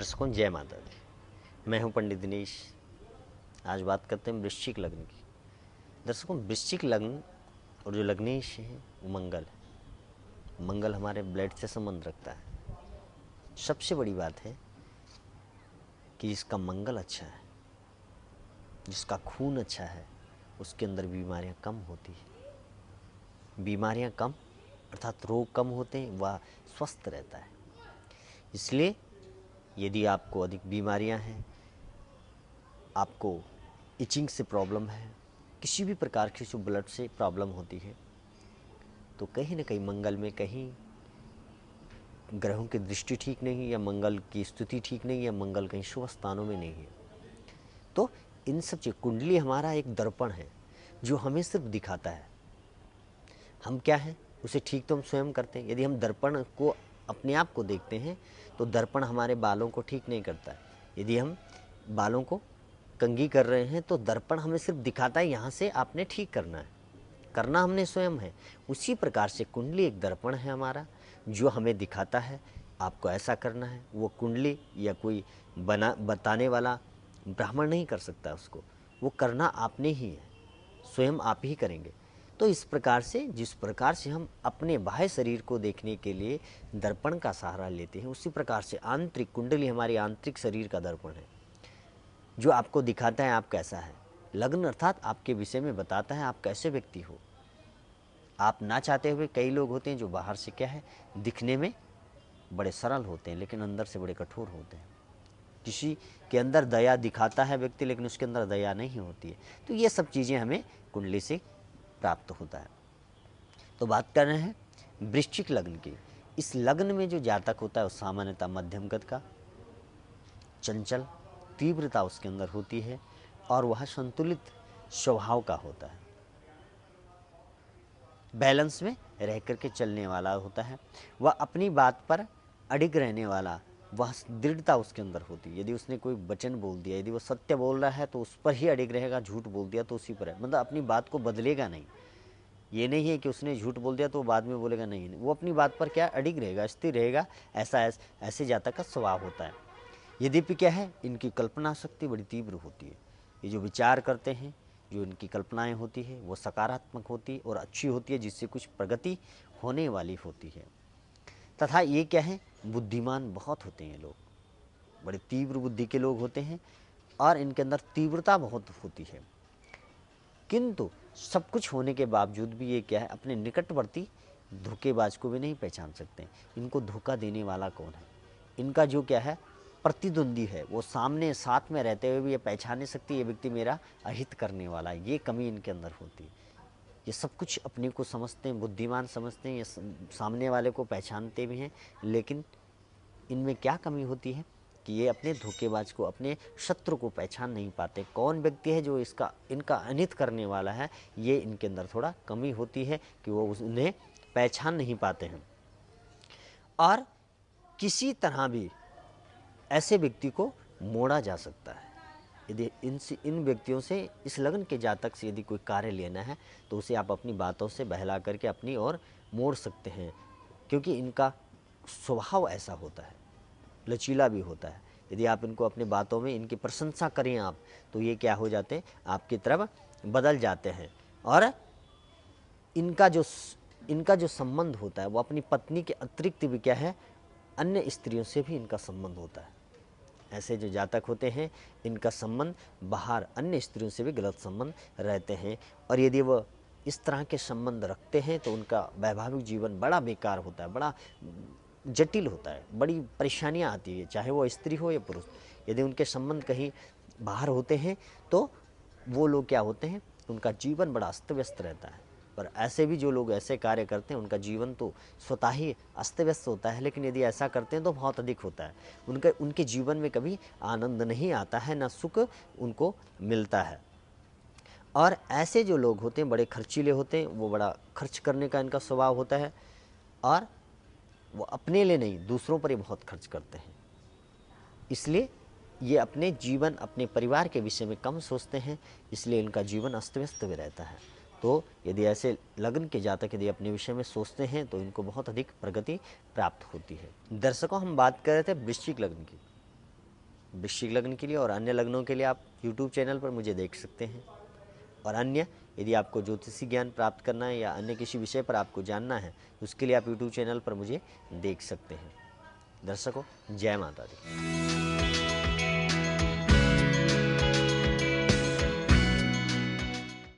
दर्शकों जय माता दी। मैं हूं पंडित दिनेश। आज बात करते हैं वृश्चिक लग्न की। दर्शकों वृश्चिक लग्न और जो लग्नेश है वो मंगल है। मंगल हमारे ब्लड से संबंध रखता है। सबसे बड़ी बात है कि जिसका मंगल अच्छा है, जिसका खून अच्छा है, उसके अंदर बीमारियां कम होती है। बीमारियां कम अर्थात रोग कम होते हैं, वह स्वस्थ रहता है। इसलिए यदि आपको अधिक बीमारियां हैं, आपको इचिंग से प्रॉब्लम है, किसी भी प्रकार की जो ब्लड से प्रॉब्लम होती है, तो कहीं ना कहीं मंगल में कहीं ग्रहों की दृष्टि ठीक नहीं, या मंगल की स्थिति ठीक नहीं, या मंगल कहीं शुभ स्थानों में नहीं है। तो इन सब चीज कुंडली हमारा एक दर्पण है जो हमें सिर्फ दिखाता है हम क्या हैं, उसे ठीक तो हम स्वयं करते हैं। यदि हम दर्पण को अपने आप को देखते हैं तो दर्पण हमारे बालों को ठीक नहीं करता है। यदि हम बालों को कंघी कर रहे हैं तो दर्पण हमें सिर्फ दिखाता है यहाँ से आपने ठीक करना है, करना हमने स्वयं है। उसी प्रकार से कुंडली एक दर्पण है हमारा, जो हमें दिखाता है आपको ऐसा करना है। वो कुंडली या कोई बताने वाला ब्राह्मण नहीं कर सकता, उसको वो करना आपने ही है, स्वयं आप ही करेंगे। तो इस प्रकार से जिस प्रकार से हम अपने बाह्य शरीर को देखने के लिए दर्पण का सहारा लेते हैं, उसी प्रकार से आंतरिक कुंडली हमारी आंतरिक शरीर का दर्पण है, जो आपको दिखाता है आप कैसा है। लग्न अर्थात आपके विषय में बताता है आप कैसे व्यक्ति हो। आप ना चाहते हुए कई लोग होते हैं जो बाहर से क्या है, दिखने में बड़े सरल होते हैं लेकिन अंदर से बड़े कठोर होते हैं। किसी के अंदर दया दिखाता है व्यक्ति लेकिन उसके अंदर दया नहीं होती है। तो ये सब चीज़ें हमें कुंडली से प्राप्त होता है। तो बात कर रहे हैं वृश्चिक लग्न की। इस लग्न में जो जातक होता है वो सामान्यतः मध्यम कद का, चंचल, तीव्रता उसके अंदर होती है और वह संतुलित स्वभाव का होता है, बैलेंस में रह करके चलने वाला होता है। वह अपनी बात पर अडिग रहने वाला, वह दृढ़ता उसके अंदर होती है। यदि उसने कोई वचन बोल दिया, यदि वो सत्य बोल रहा है तो उस पर ही अडिग रहेगा, झूठ बोल दिया तो उसी पर है, मतलब अपनी बात को बदलेगा नहीं। ये नहीं है कि उसने झूठ बोल दिया तो वो बाद में बोलेगा नहीं, वो अपनी बात पर क्या अडिग रहेगा, स्थिर रहेगा। ऐसे जातक का स्वभाव होता है। यद्यपि क्या है, इनकी कल्पना शक्ति बड़ी तीव्र होती है। ये जो विचार करते हैं, जो इनकी कल्पनाएं होती है वो सकारात्मक होती और अच्छी होती है, जिससे कुछ प्रगति होने वाली होती है। तथा ये क्या है, बुद्धिमान बहुत होते हैं लोग, बड़े तीव्र बुद्धि के लोग होते हैं और इनके अंदर तीव्रता बहुत होती है। किंतु सब कुछ होने के बावजूद भी ये क्या है, अपने निकटवर्ती धोखेबाज को भी नहीं पहचान सकते। इनको धोखा देने वाला कौन है, इनका जो क्या है प्रतिद्वंदी है, वो सामने साथ में रहते हुए भी ये पहचान नहीं सकती ये व्यक्ति मेरा अहित करने वाला है। ये कमी इनके अंदर होती है। ये सब कुछ अपने को समझते हैं, बुद्धिमान समझते हैं, ये सामने वाले को पहचानते भी हैं, लेकिन इनमें क्या कमी होती है कि ये अपने धोखेबाज को, अपने शत्रु को पहचान नहीं पाते। कौन व्यक्ति है जो इनका अनित करने वाला है, ये इनके अंदर थोड़ा कमी होती है कि वो उन्हें पहचान नहीं पाते हैं। और किसी तरह भी ऐसे व्यक्ति को मोड़ा जा सकता है। यदि इन व्यक्तियों से, इस लग्न के जातक से यदि कोई कार्य लेना है तो उसे आप अपनी बातों से बहला करके अपनी ओर मोड़ सकते हैं, क्योंकि इनका स्वभाव ऐसा होता है, लचीला भी होता है। यदि आप इनको अपनी बातों में इनकी प्रशंसा करें आप, तो ये क्या हो जाते हैं, आपकी तरफ बदल जाते हैं। और इनका जो संबंध होता है वो अपनी पत्नी के अतिरिक्त भी क्या है, अन्य स्त्रियों से भी इनका संबंध होता है। ऐसे जो जातक होते हैं इनका संबंध बाहर अन्य स्त्रियों से भी गलत संबंध रहते हैं। और यदि वह इस तरह के संबंध रखते हैं तो उनका वैवाहिक जीवन बड़ा बेकार होता है, बड़ा जटिल होता है, बड़ी परेशानियां आती है, चाहे वो स्त्री हो या पुरुष। यदि उनके संबंध कहीं बाहर होते हैं तो वो लोग क्या होते हैं, उनका जीवन बड़ा अस्त व्यस्त रहता है। पर ऐसे भी जो लोग ऐसे कार्य करते हैं उनका जीवन तो स्वतः ही अस्त व्यस्त होता है, लेकिन यदि ऐसा करते हैं तो बहुत अधिक होता है। उनके जीवन में कभी आनंद नहीं आता है, ना सुख उनको मिलता है। और ऐसे जो लोग होते हैं बड़े खर्चीले होते हैं, वो बड़ा खर्च करने का इनका स्वभाव होता है, और वो अपने लिए नहीं दूसरों पर ही बहुत खर्च करते हैं। इसलिए ये अपने जीवन, अपने परिवार के विषय में कम सोचते हैं, इसलिए इनका जीवन अस्त व्यस्त भी रहता है। तो यदि ऐसे लग्न के जातक यदि अपने विषय में सोचते हैं तो इनको बहुत अधिक प्रगति प्राप्त होती है। दर्शकों, हम बात कर रहे थे वृश्चिक लग्न की। वृश्चिक लग्न के लिए, और अन्य लग्नों के लिए आप यूट्यूब चैनल पर मुझे देख सकते हैं। और अन्य यदि आपको ज्योतिषी ज्ञान प्राप्त करना है या अन्य किसी विषय पर आपको जानना है तो उसके लिए आप यूट्यूब चैनल पर मुझे देख सकते हैं। दर्शकों, जय माता दी।